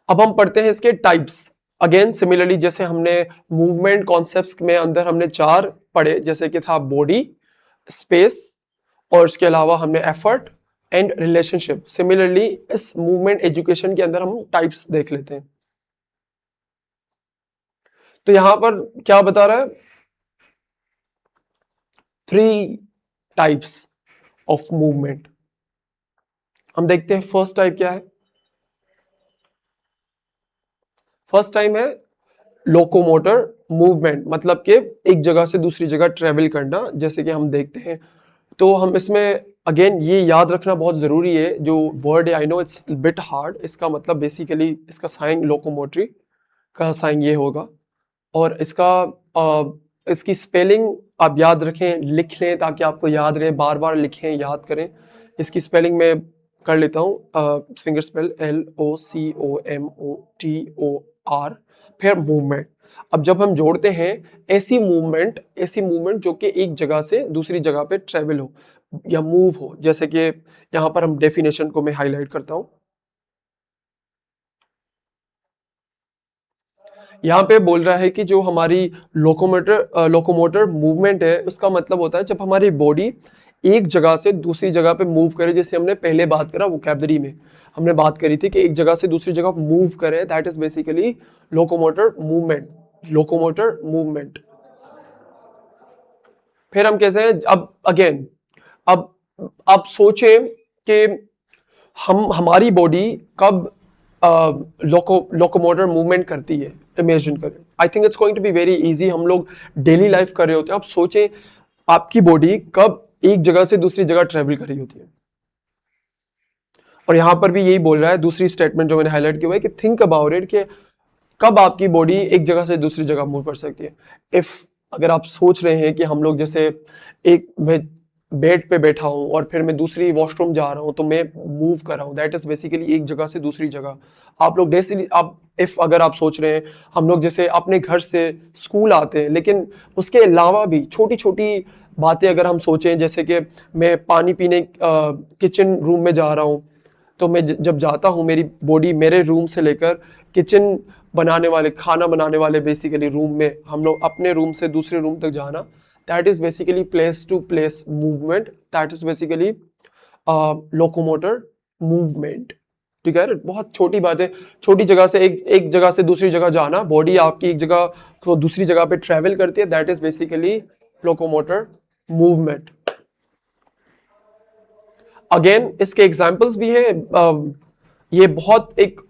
अब हम पढ़ते हैं इसके टाइप्स। अगेन सिमिलरली जैसे हमने मूवमेंट कॉन्सेप्ट्स में अंदर हमने चार पढ़े, जैसे कि था बॉडी, स्पेस और इसके अलावा हमने एफर्ट एंड रिलेशनशिप। सिमिलरली इस मूवमेंट एजुकेशन के अंदर हम टाइप्स देख लेते हैं। तो यहां पर क्या बता रहा है, 3 टाइप्स ऑफ मूवमेंट। हम देखते हैं फर्स्ट टाइप क्या है। फर्स्ट टाइप है लोकोमोटर मूवमेंट मतलब कि एक जगह से दूसरी जगह ट्रेवल करना, जैसे कि हम देखते हैं। तो हम इसमें अगेन ये याद रखना बहुत ज़रूरी है, जो वर्ड है, I know it's bit hard, इसका मतलब बेसिकली इसका साइन लोकोमोटरी का साइन ये होगा, और इसका इसकी स्पेलिंग आप याद रखें, लिख लें ताकि आपको याद रहे, बार बार लिखें, याद करें। इसकी स्पेलिंग मैं कर लेता हूँ, फिंगर स्पेल LOCOMOTOR, फिर मूवमेंट। अब जब हम जोड़ते हैं ऐसी मूवमेंट जो कि एक जगह से दूसरी जगह पे ट्रेवल हो या मूव हो, जैसे कि यहाँ पर हम डेफिनेशन को मैं हाईलाइट करता हूँ। यहाँ पे बोल रहा है कि जो हमारी लोकोमोटर मूवमेंट है, उसका मतलब होता है जब हमारी बॉडी एक जगह से दूसरी जगह पे मूव करे, जैसे हमने पहले बात करा वोकैबुलरी में हमने बात करी थी कि एक जगह से दूसरी जगह मूव करे, that is basically locomotor movement. फिर हम कहते हैं, अब अगेन, अब आप सोचें कि हम हमारी बॉडी कब लोकोमोटर मूवमेंट करती है, इमेजिन करें। I think it's going to be very easy, हम लोग डेली लाइफ कर रहे होते हैं। आप सोचें आपकी बॉडी कब एक जगह से दूसरी जगह ट्रेवल कर रही होती है, और यहां पर भी यही बोल रहा है, दूसरी स्टेटमेंट जो मैंने हाईलाइट की हुआ है कि थिंक अबाउट इट, कि कब आपकी बॉडी एक जगह से दूसरी जगह मूव कर सकती है। इफ अगर आप सोच रहे हैं कि हम लोग जैसे मैं बेड पे बैठा हूं और फिर मैं दूसरी वॉशरूम जा रहा हूं, तो मैं मूव कर रहा हूं, दैट इज बेसिकली एक जगह से दूसरी जगह। आप लोग जैसे आप इफ अगर आप सोच रहे हैं हम लोग जैसे अपने घर से स्कूल आते हैं, लेकिन उसके अलावा भी छोटी छोटी बातें अगर हम सोचें, जैसे कि मैं पानी पीने किचन रूम में जा रहा हूं, तो मैं जब जाता हूँ, मेरी बॉडी मेरे रूम से लेकर किचन बनाने वाले, खाना बनाने वाले बेसिकली रूम में, हम लोग अपने रूम से दूसरे रूम तक जाना, that is basically place to place movement, that is basically locomotor movement. ठीक है, बहुत छोटी बात है, छोटी जगह से एक जगह से दूसरी जगह जाना, बॉडी आपकी एक जगह को दूसरी जगह पे ट्रेवल करती है, that is basically locomotor movement. Again इसके एग्जाम्पल्स भी हैं, ये बहुत एक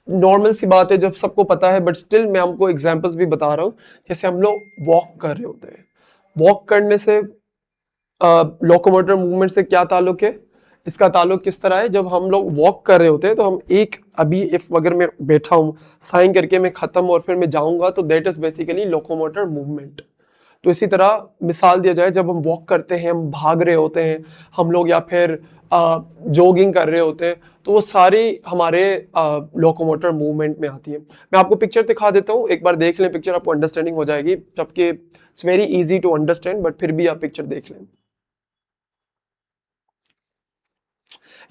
नॉर्मल सी बात है जब सबको पता है, बट स्टिल मैं हमको एग्जाम्पल्स भी बता रहा हूँ। जैसे हम लोग वॉक कर रहे होते हैं, वॉक करने से लोकोमोटर मूवमेंट से क्या ताल्लुक है, इसका ताल्लुक किस तरह है, जब हम लोग वॉक कर रहे होते हैं तो हम एक अभी इफ अगर मैं बैठा हूँ, साइन करके मैं खत्म और फिर मैं जाऊंगा, तो that is basically locomotor movement. तो इसी तरह मिसाल दिया जाए, जब हम वॉक करते हैं, हम भाग रहे होते हैं हम लोग, या फिर जॉगिंग कर रहे होते हैं, तो वो सारी हमारे लोकोमोटर मूवमेंट में आती है। मैं आपको पिक्चर दिखा देता हूँ, एक बार देख लें पिक्चर, आपको अंडरस्टैंडिंग हो जाएगी, जबकि it's very easy to understand, but फिर भी आप पिक्चर देख लें।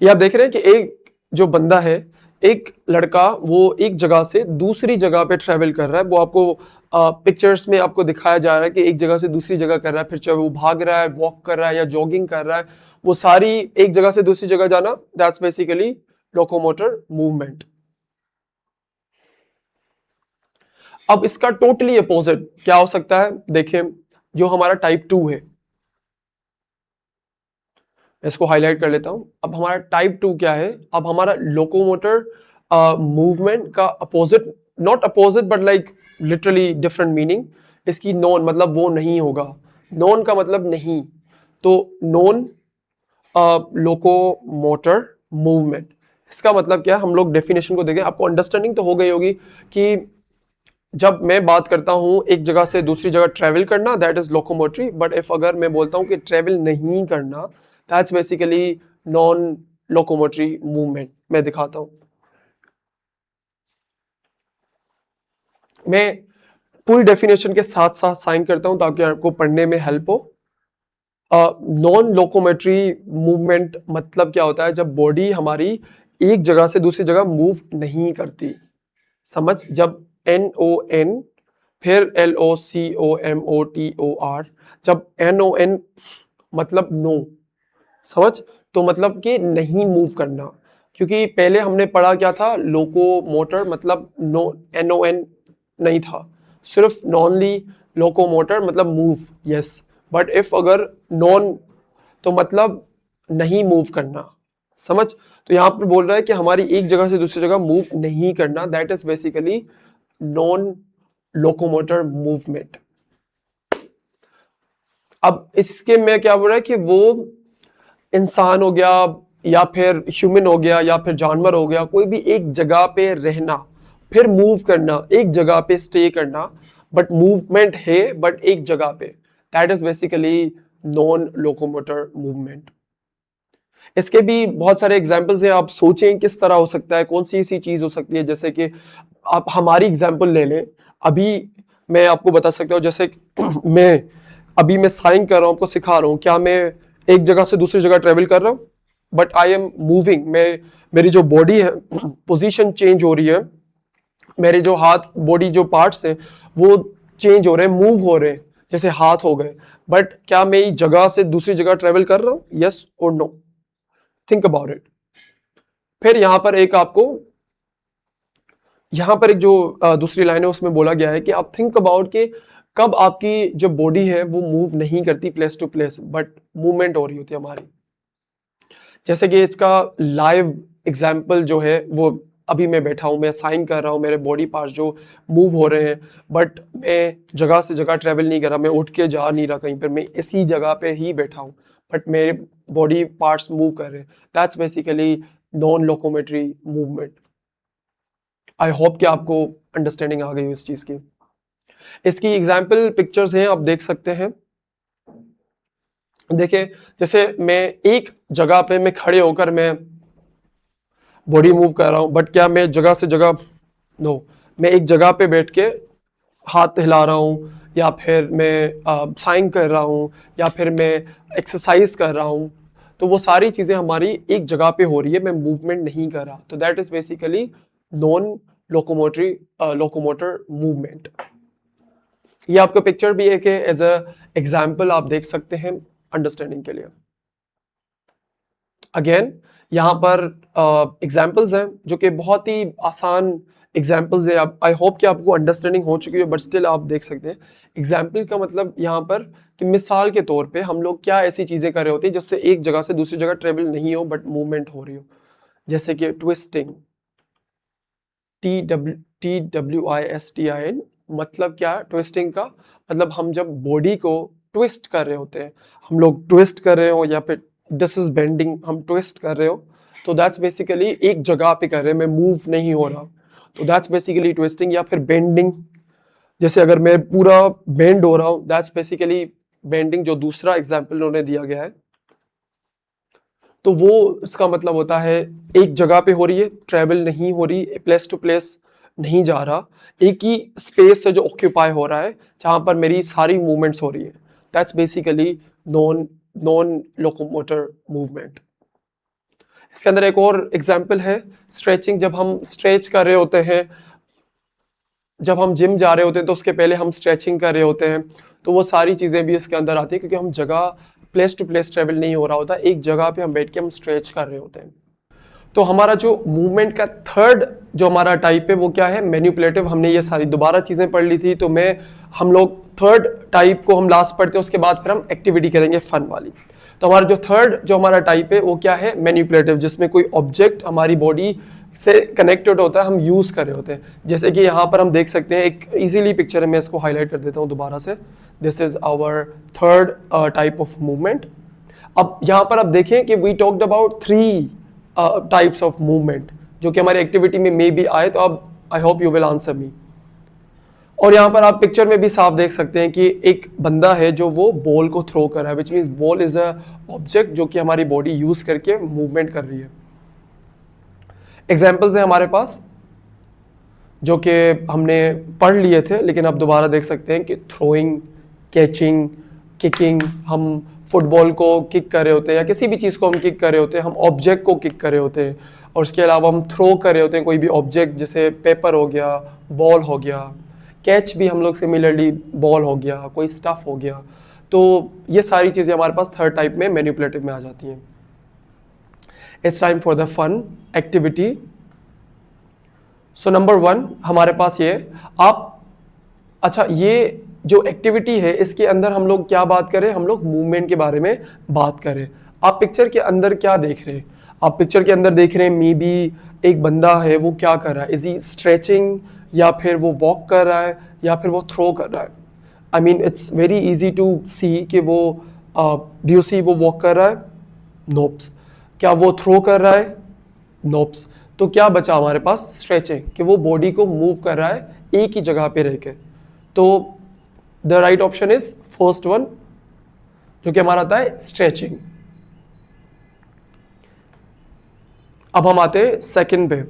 ये आप देख रहे हैं कि एक जो बंदा है, एक लड़का, वो एक जगह से दूसरी जगह पे ट्रेवल कर रहा है, वो आपको पिक्चर्स में आपको दिखाया जा रहा है कि एक जगह से दूसरी जगह कर रहा है, फिर चाहे वो भाग रहा है, वॉक कर रहा है या जॉगिंग कर रहा है, वो सारी एक जगह से दूसरी जगह जाना, दैट्स बेसिकली लोकोमोटर मूवमेंट। अब इसका टोटली अपोजिट क्या हो सकता है, देखिए, जो हमारा टाइप 2 है, इसको हाईलाइट कर लेता हूं। अब हमारा टाइप 2 क्या है, अब हमारा लोकोमोटर मूवमेंट का opposite, not opposite but like literally different meaning, इसकी नॉन मतलब वो नहीं होगा, नॉन का मतलब नहीं, तो नॉन लोकोमोटर मूवमेंट, इसका मतलब क्या है, हम लोग डेफिनेशन को देखें, आपको अंडरस्टैंडिंग तो हो गई होगी कि जब मैं बात करता हूं एक जगह से दूसरी जगह ट्रेवल करना, that is locomotory, but if अगर मैं बोलता हूं कि ट्रेवल नहीं करना, that's basically non locomotory movement. मैं दिखाता हूं, मैं पूरी डेफिनेशन के साथ साथ साइन करता हूं ताकि आपको पढ़ने में हेल्प हो। नॉन लोकोमेट्री मूवमेंट मतलब क्या होता है, जब बॉडी हमारी एक जगह से दूसरी जगह मूव नहीं करती, समझ, जब NON फिर LOCOMOTOR, जब NON मतलब नो, समझ, तो मतलब कि नहीं मूव करना, क्योंकि पहले हमने पढ़ा क्या था, लोकोमोटर मतलब नो, NON नहीं था, सिर्फ नॉनली लोकोमोटर मतलब मूव, यस, बट इफ अगर नॉन, तो मतलब नहीं मूव करना, समझ। तो यहां पर बोल रहा है कि हमारी एक जगह से दूसरी जगह मूव नहीं करना, that is basically non locomotor movement. अब इसके में क्या बोल रहा है कि वो इंसान हो गया या फिर ह्यूमन हो गया या फिर जानवर हो गया, कोई भी एक जगह पे रहना फिर मूव करना, एक जगह पे स्टे करना, बट मूवमेंट है बट एक जगह पे, that is basically non locomotor movement. इसके भी बहुत सारे एग्जाम्पल्स हैं, आप सोचें किस तरह हो सकता है, कौन सी ऐसी चीज हो सकती है। जैसे कि आप हमारी एग्जाम्पल ले लें, अभी मैं आपको बता सकता हूँ, जैसे मैं साइन कर रहा हूँ, आपको सिखा रहा हूँ, क्या मैं एक जगह से दूसरी जगह ट्रेवल कर रहा हूँ, बट आई एम मूविंग, मेरी जो बॉडी है पोजीशन चेंज हो रही है, मेरे जो हाथ बॉडी जो पार्ट्स हैं वो चेंज हो रहे हैं, मूव हो रहे हैं, जैसे हाथ हो गए, बट क्या मैं एक जगह से दूसरी जगह ट्रेवल कर रहा हूँ, यस और नो? Think about it. फिर यहां पर एक आपको यहां पर एक जो दूसरी लाइन है उसमें बोला गया है कि आप थिंक अबाउट कि कब आपकी जो बॉडी है वो मूव नहीं करती place to place, but movement हो रही होती है हमारी। जैसे कि इसका लाइव एग्जाम्पल जो है वो अभी मैं बैठा हूं, मैं साइन कर रहा हूं, मेरे बॉडी पार्ट्स जो मूव हो रहे हैं, बट मैं जगह से जगह ट्रेवल नहीं कर रहा, मैं उठ के जा नहीं रहा कहीं पर, मैं इसी जगह पे ही बैठा हूं, बट मेरे बॉडी पार्ट्स मूव कर रहे हैं। That's basically non locomotory movement. I hope कि आपको अंडरस्टैंडिंग आ गई हो इस चीज की। इसकी एग्जाम्पल पिक्चर्स हैं, आप देख सकते हैं। देखिए, जैसे मैं एक जगह पे मैं खड़े होकर मैं बॉडी मूव कर रहा हूं, बट क्या मैं जगह से जगह, नो, मैं एक जगह पे बैठ के हाथ हिला रहा हूं, या फिर मैं साइन कर रहा हूं, या फिर मैं एक्सरसाइज कर रहा हूं, तो वो सारी चीजें हमारी एक जगह पे हो रही है, मैं मूवमेंट नहीं कर रहा, तो that is basically non locomotor movement. ये आपका पिक्चर भी एक है, एज अ एग्जाम्पल आप देख सकते हैं अंडरस्टैंडिंग के लिए। अगेन यहाँ पर एग्जाम्पल्स हैं जो कि बहुत ही आसान एग्जाम्पल्स है। आई होप कि आपको अंडरस्टैंडिंग हो चुकी है, बट स्टिल आप देख सकते हैं। एग्जाम्पल का मतलब यहाँ पर कि मिसाल के तौर पे हम लोग क्या ऐसी चीजें कर रहे होते हैं जिससे एक जगह से दूसरी जगह ट्रेवल नहीं हो बट मूवमेंट हो रही हो। जैसे कि ट्विस्टिंग, TWISTIN, मतलब क्या? ट्विस्टिंग का मतलब हम जब बॉडी को ट्विस्ट कर रहे होते हैं, हम लोग ट्विस्ट कर रहे हो, या फिर दिस इज बेंडिंग, हम ट्विस्ट कर रहे हो, तो दैट्स बेसिकली एक जगह पे कर रहे हैं, मैं मूव नहीं हो रहा, तो दैट्स बेसिकली ट्विस्टिंग। या फिर बेंडिंग, जैसे अगर मैं पूरा बेंड हो रहा हूं, दैट्स बेसिकली बेंडिंग, जो दूसरा एग्जाम्पल उन्होंने दिया गया है। तो वो इसका मतलब होता है एक जगह पे हो रही है, ट्रेवल नहीं हो रही, प्लेस टू प्लेस नहीं जा रहा, एक ही स्पेस है जो ऑक्यूपाई हो रहा है जहां पर मेरी सारी मूवमेंट्स हो रही है। That's basically non locomotor movement. इसके अंदर एक और एग्जांपल है स्ट्रेचिंग। जब हम स्ट्रेच कर रहे होते हैं, जब हम जिम जा रहे होते हैं तो उसके पहले हम स्ट्रेचिंग कर रहे होते हैं, तो वो सारी चीजें भी इसके अंदर आती है, क्योंकि हम जगह प्लेस टू प्लेस ट्रेवल नहीं हो रहा होता, एक जगह पे हम बैठ के हम स्ट्रेच कर रहे होते हैं। तो हमारा जो मूवमेंट का थर्ड जो हमारा टाइप है वो क्या है? मैनिपुलेटिव। हमने ये सारी दोबारा चीजें पढ़ ली थी, तो हम लोग थर्ड टाइप को हम लास्ट पढ़ते हैं, उसके बाद फिर हम एक्टिविटी करेंगे फन वाली। तो हमारा जो थर्ड जो हमारा टाइप है वो क्या है? मैनिपुलेटिव, जिसमें कोई ऑब्जेक्ट हमारी बॉडी से कनेक्टेड होता है, हम यूज कर रहे होते हैं। जैसे कि यहाँ पर हम देख सकते हैं, एक इजीली पिक्चर है, मैं इसको हाईलाइट कर देता हूँ दोबारा से। This is our third type of movement. अब यहाँ पर आप देखें कि we talked about 3 types of movement जो कि हमारी एक्टिविटी में मे बी आए, तो अब I hope you will answer me. और यहाँ पर आप पिक्चर में भी साफ देख सकते हैं कि एक बंदा है जो वो बॉल को थ्रो कर रहा है, which means ball is a object जो कि हमारी बॉडी यूज करके मूवमेंट कर रही है। एग्जाम्पल्स है हमारे पास जो कि हमने पढ़ लिए थे, लेकिन अब दोबारा देख सकते हैं कि थ्रोइंग, कैचिंग, किकिंग, हम फुटबॉल को किक कर रहे होते हैं या किसी भी चीज़ को हम किक कर रहे होते हैं, हम ऑब्जेक्ट को किक कर रहे होते हैं, और उसके अलावा हम थ्रो कर रहे होते हैं कोई भी ऑब्जेक्ट, जैसे पेपर हो गया, बॉल हो गया, कैच भी हम लोग सिमिलरली बॉल हो गया, कोई स्टफ हो गया। तो ये सारी चीज़ें हमारे पास थर्ड टाइप में मैनिपुलेटिव में आ जाती हैं। It's time for the fun activity. So number 1 हमारे पास ये अच्छा, ये जो एक्टिविटी है इसके अंदर हम लोग क्या बात करें? हम लोग मूवमेंट के बारे में बात करें। आप पिक्चर के अंदर क्या देख रहे हैं? आप पिक्चर के अंदर देख रहे हैं मे बी एक बंदा है, वो क्या कर रहा है? इज ही स्ट्रेचिंग, या फिर वो वॉक कर रहा है, या फिर वो थ्रो कर रहा है। I mean it's very easy to see कि वो डू यू सी वो वॉक कर रहा है? नोप्स। क्या वो थ्रो कर रहा है? नोप्स। तो क्या बचा हमारे पास? स्ट्रेचिंग, कि वो बॉडी को मूव कर रहा है एक ही जगह पे रह के। तो the right option is first one, जो कि हमारा आता है स्ट्रेचिंग। अब हम आते हैं सेकंड पे।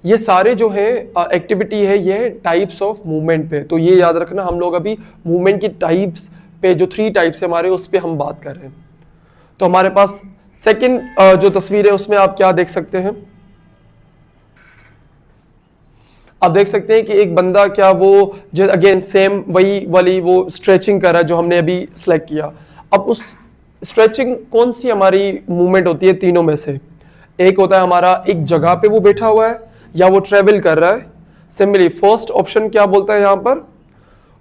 ये सारे जो है एक्टिविटी है, ये टाइप्स ऑफ मूवमेंट पे। तो ये याद रखना, हम लोग अभी मूवमेंट की टाइप्स पे, जो 3 टाइप्स है हमारे, उस पे हम बात कर रहे हैं। तो हमारे पास सेकंड जो तस्वीर है उसमें आप क्या देख सकते हैं? आप देख सकते हैं कि एक बंदा, क्या वो जो अगेन सेम वही वाली वो स्ट्रेचिंग कर रहा है जो हमने अभी सिलेक्ट किया। अब उस स्ट्रेचिंग कौन सी हमारी मूवमेंट होती है तीनों में से? एक होता है हमारा एक जगह पे वो बैठा हुआ है, या वो ट्रेवल कर रहा है। सिंपली फर्स्ट ऑप्शन क्या बोलता है यहां पर?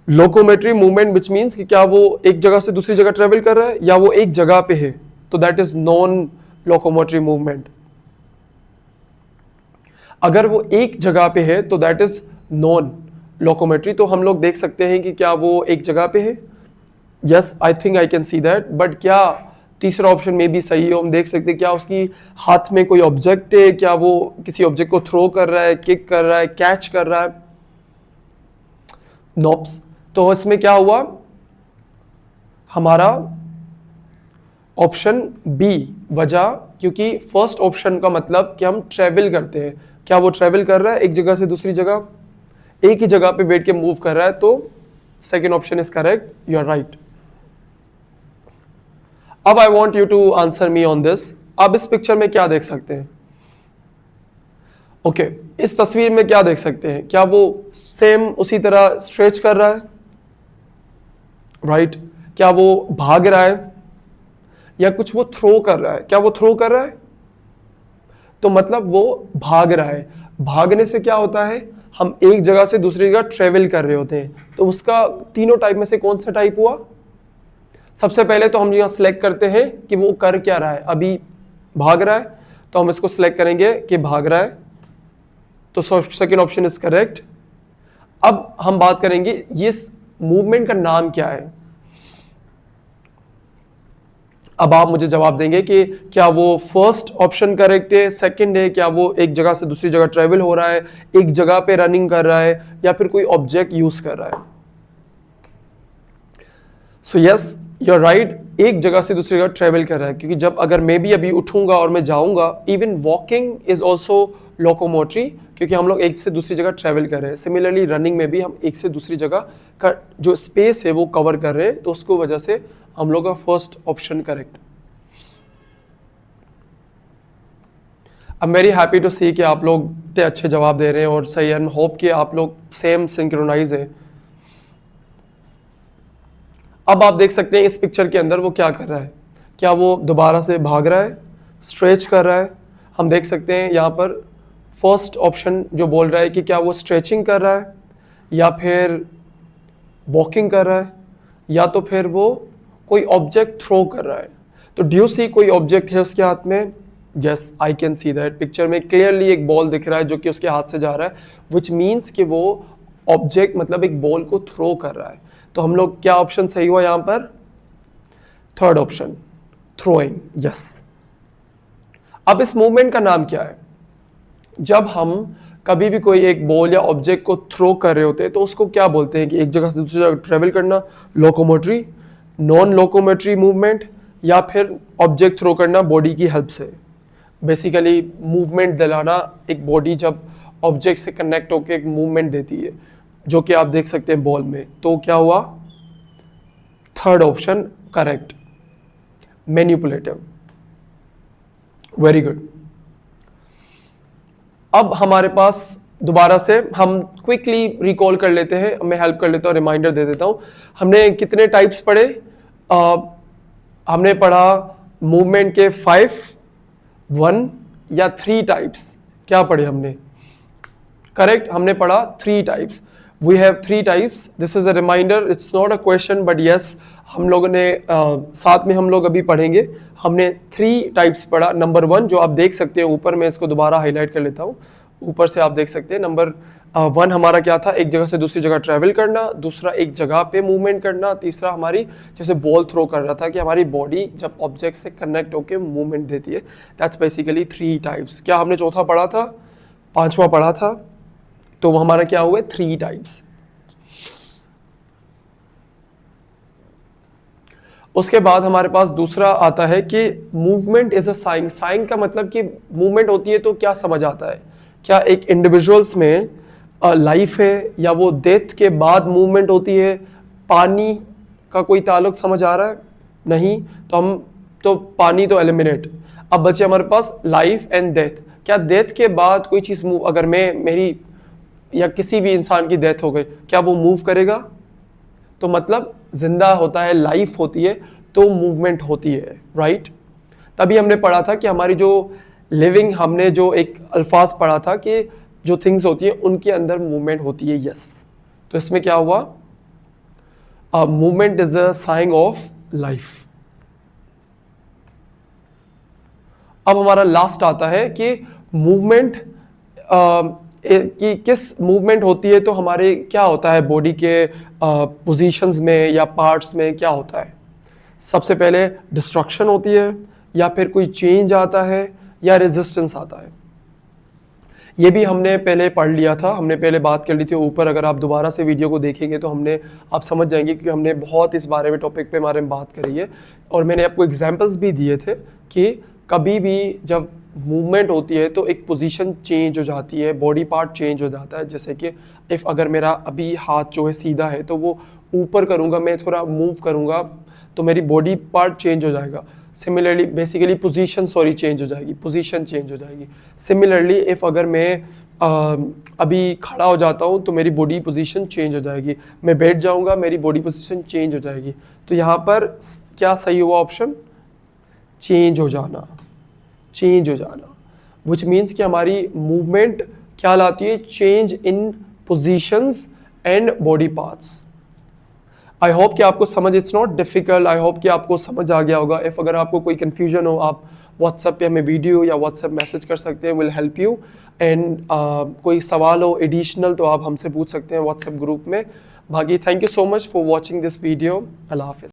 लोकोमेट्री मूवमेंट, विच मीन्स कि क्या वो एक जगह से दूसरी जगह ट्रेवल कर रहा है, या वो एक जगह पे है, तो that is non locomotory movement. अगर वो एक जगह पे है तो दैट इज नॉन लोकोमेट्री। तो हम लोग देख सकते हैं कि क्या वो एक जगह पे है। Yes, I think I can see that. But क्या तीसरा ऑप्शन में भी सही हो? हम देख सकते हैं क्या उसकी हाथ में कोई ऑब्जेक्ट है, क्या वो किसी ऑब्जेक्ट को थ्रो कर रहा है, किक कर रहा है, कैच कर रहा है? नोप्स। तो इसमें क्या हुआ हमारा? ऑप्शन बी वजह, क्योंकि फर्स्ट ऑप्शन का मतलब कि हम ट्रेवल करते हैं। क्या वो ट्रेवल कर रहा है एक जगह से दूसरी जगह, एक ही जगह पे बैठ के मूव कर रहा है? तो second option is correct, you are right. अब I want you to answer me on this. आप इस पिक्चर में क्या देख सकते हैं? ओके, इस तस्वीर में क्या देख सकते हैं? क्या वो सेम उसी तरह स्ट्रेच कर रहा है? राइट। क्या वो भाग रहा है, या कुछ वो थ्रो कर रहा है? क्या वो थ्रो कर रहा है? तो मतलब वो भाग रहा है। भागने से क्या होता है? हम एक जगह से दूसरी जगह ट्रेवल कर रहे होते हैं। तो उसका तीनों टाइप में से कौन सा टाइप हुआ? सबसे पहले तो हम यहां सिलेक्ट करते हैं कि वो कर क्या रहा है। अभी भाग रहा है, तो हम इसको सिलेक्ट करेंगे कि भाग रहा है, तो सेकेंड ऑप्शन इज करेक्ट। अब हम बात करेंगे ये मूवमेंट का नाम क्या है। अब आप मुझे जवाब देंगे कि क्या वो फर्स्ट ऑप्शन करेक्ट है, सेकंड है, क्या वो एक जगह से दूसरी जगह ट्रेवल हो रहा है, एक जगह पे रनिंग कर रहा है, या फिर कोई ऑब्जेक्ट यूज कर रहा है? So yes, you are right, एक जगह से दूसरी जगह ट्रेवल कर रहा है। क्योंकि जब अगर मैं भी अभी उठूंगा और मैं जाऊंगा, even walking is also locomotory, क्योंकि हम लोग एक से दूसरी जगह ट्रेवल कर रहे हैं। सिमिलरली रनिंग में भी हम एक से दूसरी जगह का जो स्पेस है वो कवर कर रहे हैं, तो उसको वजह से हम लोग का first option correct. I am very happy to see कि आप लोग इतने अच्छे जवाब दे रहे हैं और सही, एंड होप कि आप लोग सेम सिंक्रोनाइज हैं। अब आप देख सकते हैं इस पिक्चर के अंदर वो क्या कर रहा है। क्या वो दोबारा से भाग रहा है, स्ट्रेच कर रहा है? हम देख सकते हैं यहाँ पर फर्स्ट ऑप्शन जो बोल रहा है कि क्या वो स्ट्रेचिंग कर रहा है, या फिर वॉकिंग कर रहा है, या तो फिर वो कोई ऑब्जेक्ट थ्रो कर रहा है। तो ड्यू सी कोई ऑब्जेक्ट है उसके हाथ में? Yes, I can see that. Picture में क्लियरली एक बॉल दिख रहा है जो कि उसके हाथ से जा रहा है, विच मीन्स कि वो ऑब्जेक्ट मतलब एक बॉल को थ्रो कर रहा है। तो हम लोग क्या ऑप्शन सही हुआ यहाँ पर? Third option, throwing. यस। अब इस मूवमेंट का नाम क्या है? जब हम कभी भी कोई एक बॉल या ऑब्जेक्ट को थ्रो कर रहे होते हैं तो उसको क्या बोलते हैं? कि एक जगह से दूसरी जगह ट्रेवल करना, लोकोमोटरी, नॉन लोकोमोटरी मूवमेंट, या फिर ऑब्जेक्ट थ्रो करना बॉडी की हेल्प से। बेसिकली मूवमेंट दिलाना, एक बॉडी जब ऑब्जेक्ट से कनेक्ट होकर एक मूवमेंट देती है, जो कि आप देख सकते हैं बॉल में। तो क्या हुआ? Third option correct, manipulative. Very good. अब हमारे पास दोबारा से हम क्विकली रिकॉल कर लेते हैं, मैं हेल्प कर लेता हूँ, रिमाइंडर दे देता हूँ। हमने कितने टाइप्स पढ़े? हमने पढ़ा मूवमेंट के 5, 1 या 3 टाइप्स। क्या पढ़े हमने? करेक्ट, हमने पढ़ा 3 types. We have 3 types. This is a reminder, it's not a question, but yes, हम लोगों ने साथ में हम लोग अभी पढ़ेंगे। हमने 3 टाइप्स पढ़ा। नंबर 1 जो आप देख सकते हैं ऊपर, मैं इसको दोबारा हाईलाइट कर लेता हूँ, ऊपर से आप देख सकते हैं नंबर 1 हमारा क्या था, एक जगह से दूसरी जगह ट्रैवल करना, दूसरा एक जगह पे मूवमेंट करना, तीसरा हमारी जैसे बॉल थ्रो कर रहा था कि हमारी बॉडी जब ऑब्जेक्ट से कनेक्ट होकर मूवमेंट देती है। That's basically 3 types. क्या हमने चौथा पढ़ा था, 5वां पढ़ा था, तो वो हमारा क्या हुए 3 टाइप्स। उसके बाद हमारे पास दूसरा आता है कि movement is a sign. Sign का मतलब कि मूवमेंट होती है तो क्या समझ आता है, क्या एक इंडिविजुअल्स में लाइफ है या वो डेथ के बाद मूवमेंट होती है, पानी का कोई ताल्लुक समझ आ रहा है? नहीं, तो हम तो पानी तो एलिमिनेट। अब बचे हमारे पास लाइफ एंड डेथ। क्या डेथ के बाद कोई चीज़ मूव, अगर मेरी या किसी भी इंसान की डेथ हो गई, क्या वो मूव करेगा? तो मतलब जिंदा होता है, लाइफ होती है तो मूवमेंट होती है, राइट। तभी हमने पढ़ा था कि हमारी जो लिविंग, हमने जो एक अल्फाज पढ़ा था कि जो थिंग्स होती है उनके अंदर मूवमेंट होती है, यस। तो इसमें क्या हुआ, movement is a sign of life. अब हमारा लास्ट आता है कि मूवमेंट कि किस मूवमेंट होती है तो हमारे क्या होता है बॉडी के पोजीशंस में या पार्ट्स में क्या होता है। सबसे पहले डिस्ट्रक्शन होती है, या फिर कोई चेंज आता है, या रेजिस्टेंस आता है। ये भी हमने पहले पढ़ लिया था, हमने पहले बात कर ली थी ऊपर। अगर आप दोबारा से वीडियो को देखेंगे तो आप समझ जाएंगे क्योंकि हमने बहुत इस बारे में टॉपिक पे बारे में बात करी है। और मैंने आपको एग्जांपल्स भी दिए थे कि कभी भी जब मूवमेंट होती है तो एक पोजीशन चेंज हो जाती है, बॉडी पार्ट चेंज हो जाता है। जैसे कि अगर मेरा अभी हाथ जो है सीधा है तो वो ऊपर करूँगा, मैं थोड़ा मूव करूँगा तो मेरी बॉडी पार्ट चेंज हो जाएगा। सिमिलरली बेसिकली पोजीशन चेंज हो जाएगी, पोजीशन चेंज हो जाएगी। सिमिलरली अगर मैं अभी खड़ा हो जाता हूँ तो मेरी बॉडी पोजीशन चेंज हो जाएगी, मैं बैठ जाऊँगा मेरी बॉडी पोजीशन चेंज हो जाएगी। तो यहाँ पर क्या सही हुआ ऑप्शन, चेंज हो जाना, चेंज हो जाना, विच मीन्स कि हमारी मूवमेंट क्या लाती है, change in positions and body parts. I hope कि आपको समझ, it's not difficult, I hope कि आपको समझ आ गया होगा। अगर आपको कोई कन्फ्यूजन हो, आप व्हाट्सएप पे हमें वीडियो या व्हाट्सएप मैसेज कर सकते हैं, विल हेल्प यू। एंड कोई सवाल हो एडिशनल तो आप हमसे पूछ सकते हैं व्हाट्सएप ग्रुप में। बाकी thank you so much for watching this video. Allah हाफिज़।